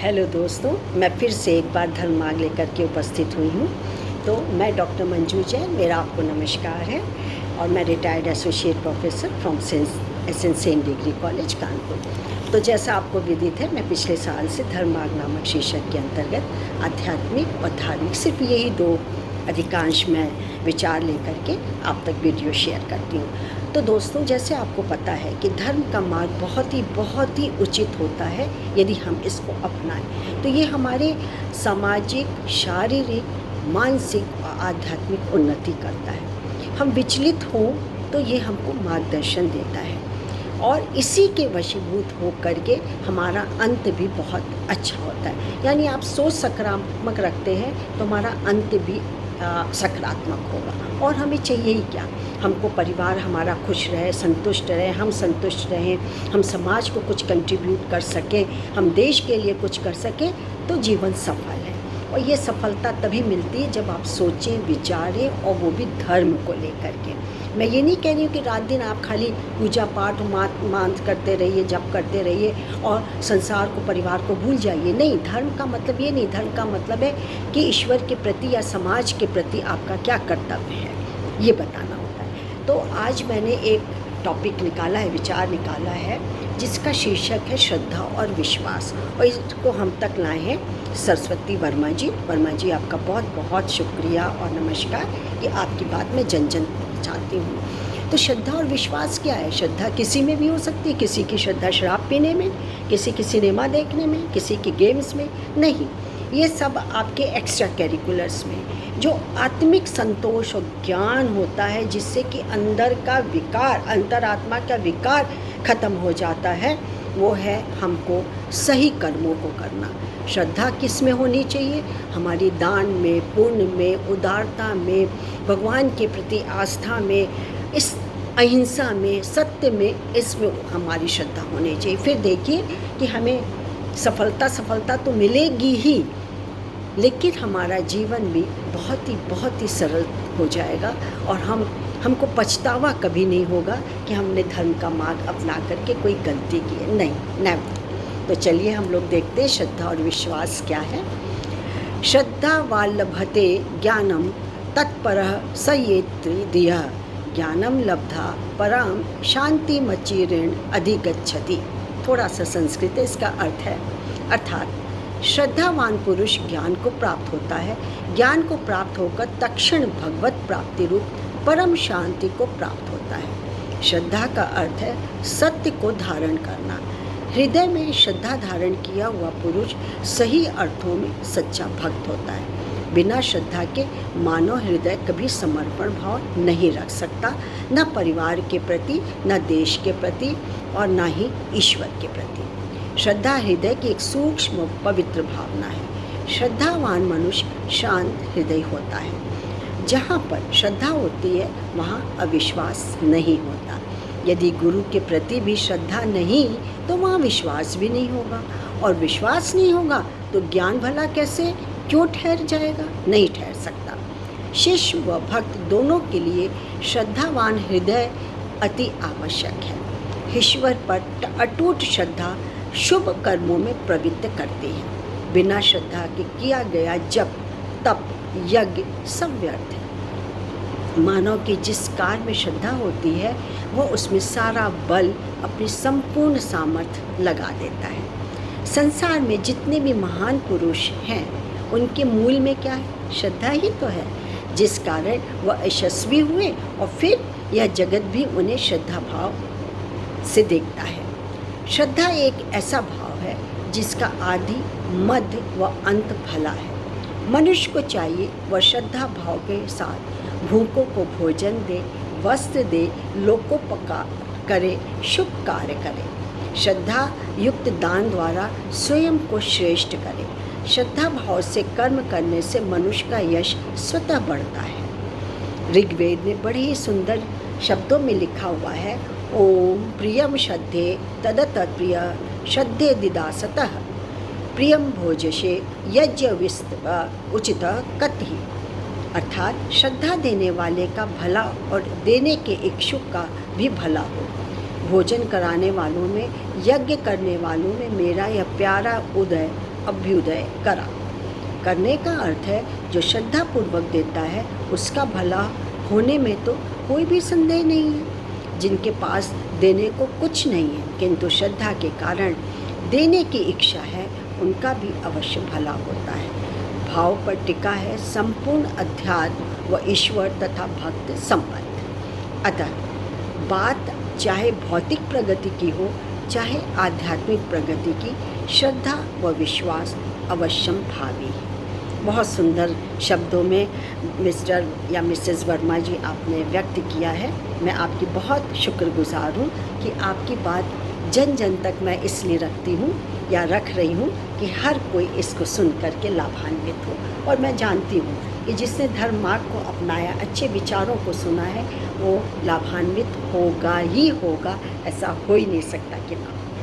Hello दोस्तों, मैं फिर से एक बार धर्म मार्ग लेकर के उपस्थित हुई हूँ। तो मैं डॉक्टर मंजू जैन, मेरा आपको नमस्कार है और मैं retired associate professor from saint degree college Kanpur. तो जैसा आपको विदित है, मैं पिछले साल से धर्म मार्ग नामक शीर्षक के अंतर्गत आध्यात्मिक और धार्मिक सिर्फ यही दो अधिकांश मैं विचार लेकर के आप तक वीडियो शेयर करती हूँ। तो दोस्तों, जैसे आपको पता है कि धर्म का मार्ग बहुत ही उचित होता है यदि हम इसको अपनाएं। तो ये हमारे सामाजिक, शारीरिक, मानसिक और आध्यात्मिक उन्नति करता है। हम विचलित हों तो ये हमको मार्गदर्शन देता है और इसी के वशीभूत हो करके हमारा अंत भी बहुत अच्छा होता है। यानी आप सोच सकारात्मक रखते हैं तो हमारा अंत भी सकारात्मक होगा। और हमें चाहिए ही क्या, हमको परिवार हमारा खुश रहे, संतुष्ट रहे, हम संतुष्ट रहें, हम समाज को कुछ कंट्रीब्यूट कर सकें, हम देश के लिए कुछ कर सकें, तो जीवन सफल है। और ये सफलता तभी मिलती है जब आप सोचें, विचारें और वो भी धर्म को लेकर के। मैं ये नहीं कह रही हूँ कि रात दिन आप खाली पूजा पाठ मान करते रहिए, जप करते रहिए और संसार को, परिवार को भूल जाइए। नहीं, धर्म का मतलब ये नहीं। धर्म का मतलब है कि ईश्वर के प्रति या समाज के प्रति आपका क्या कर्तव्य है, ये बताना होता है। तो आज मैंने एक टॉपिक निकाला है, विचार निकाला है, जिसका शीर्षक है श्रद्धा और विश्वास। और इसको हम तक लाए हैं सरस्वती वर्मा जी। वर्मा जी, आपका बहुत बहुत शुक्रिया और नमस्कार कि आपकी बात मैं जन जन पहुँचाती हूँ। तो श्रद्धा और विश्वास क्या है? श्रद्धा किसी में भी हो सकती है। किसी की श्रद्धा शराब पीने में, किसी की सिनेमा देखने में, किसी की गेम्स में। नहीं, ये सब आपके एक्स्ट्रा करिकुलर्स में जो आत्मिक संतोष और ज्ञान होता है, जिससे कि अंदर का विकार, अंतरात्मा का विकार खत्म हो जाता है, वो है हमको सही कर्मों को करना। श्रद्धा किस में होनी चाहिए? हमारी दान में, पुण्य में, उदारता में, भगवान के प्रति आस्था में, इस अहिंसा में, सत्य में, इसमें हमारी श्रद्धा होनी चाहिए। फिर देखिए कि हमें सफलता तो मिलेगी ही, लेकिन हमारा जीवन भी बहुत ही सरल हो जाएगा और हमको पछतावा कभी नहीं होगा कि हमने धर्म का मार्ग अपना करके कोई गलती की है। नहीं, नेवर। तो चलिए हम लोग देखते हैं श्रद्धा और विश्वास क्या है। श्रद्धा वा लभते ज्ञानम तत्परः स येत्रि धियः ज्ञानम लब्धा पराम शांति मचिरेण अधिगच्छति। थोड़ा सा संस्कृत है, इसका अर्थ है, अर्थात श्रद्धावान पुरुष ज्ञान को प्राप्त होता है। ज्ञान को प्राप्त होकर तक्षण भगवत प्राप्ति रूप परम शांति को प्राप्त होता है। श्रद्धा का अर्थ है सत्य को धारण करना। हृदय में श्रद्धा धारण किया हुआ पुरुष सही अर्थों में सच्चा भक्त होता है। बिना श्रद्धा के मानव हृदय कभी समर्पण भाव नहीं रख सकता, न परिवार के प्रति, न देश के प्रति और न ही ईश्वर के प्रति। श्रद्धा हृदय की एक सूक्ष्म पवित्र भावना है। श्रद्धावान मनुष्य शांत हृदय होता है। जहाँ पर श्रद्धा होती है वहाँ अविश्वास नहीं होता। यदि गुरु के प्रति भी श्रद्धा नहीं तो वहाँ विश्वास भी नहीं होगा, और विश्वास नहीं होगा तो ज्ञान भला कैसे, क्यों ठहर जाएगा? नहीं ठहर सकता। शिष्य व भक्त दोनों के लिए श्रद्धावान हृदय अति आवश्यक है। ईश्वर पर अटूट श्रद्धा शुभ कर्मों में प्रवृत्त करती है। बिना श्रद्धा के किया गया जप, तप, यज्ञ सब व्यर्थ है। मानव की जिस कार्य में श्रद्धा होती है वो उसमें सारा बल, अपनी संपूर्ण सामर्थ्य लगा देता है। संसार में जितने भी महान पुरुष हैं उनके मूल में क्या है? श्रद्धा ही तो है, जिस कारण वह यशस्वी हुए और फिर यह जगत भी उन्हें श्रद्धा भाव से देखता है। श्रद्धा एक ऐसा भाव है जिसका आदि, मध्य व अंत भला है। मनुष्य को चाहिए वह श्रद्धा भाव के साथ भूखों को भोजन दे, वस्त्र दे, लोकोपकार करे, शुभ कार्य करे। श्रद्धा युक्त दान द्वारा स्वयं को श्रेष्ठ करे। श्रद्धा भाव से कर्म करने से मनुष्य का यश स्वतः बढ़ता है। ऋग्वेद में बड़े ही सुंदर शब्दों में लिखा हुआ है, ओम प्रियम श्रद्धे तदतप्रिय श्रद्धे दिदासतः प्रियम भोजशे यज्ञ उचित कति। अर्थात श्रद्धा देने वाले का भला और देने के इच्छुक का भी भला हो। भोजन कराने वालों में, यज्ञ करने वालों में मेरा यह प्यारा उदय अभ्युदय करा। करने का अर्थ है जो श्रद्धापूर्वक देता है उसका भला होने में तो कोई भी संदेह नहीं है। जिनके पास देने को कुछ नहीं है किंतु श्रद्धा के कारण देने की इच्छा है, उनका भी अवश्य भला होता है। भाव पर टिका है संपूर्ण अध्यात्म व ईश्वर तथा भक्त संबंध। अतः बात चाहे भौतिक प्रगति की हो चाहे आध्यात्मिक प्रगति की, श्रद्धा व विश्वास अवश्यम भावी है। बहुत सुंदर शब्दों में मिस्टर या मिसेस वर्मा जी आपने व्यक्त किया है। मैं आपकी बहुत शुक्रगुजार हूँ कि आपकी बात जन जन तक मैं इसलिए रखती हूँ या रख रही हूँ कि हर कोई इसको सुन करके लाभान्वित हो। और मैं जानती हूँ कि जिसने धर्म मार्ग को अपनाया, अच्छे विचारों को सुना है, वो लाभान्वित होगा ही होगा, ऐसा हो ही नहीं सकता कि ना।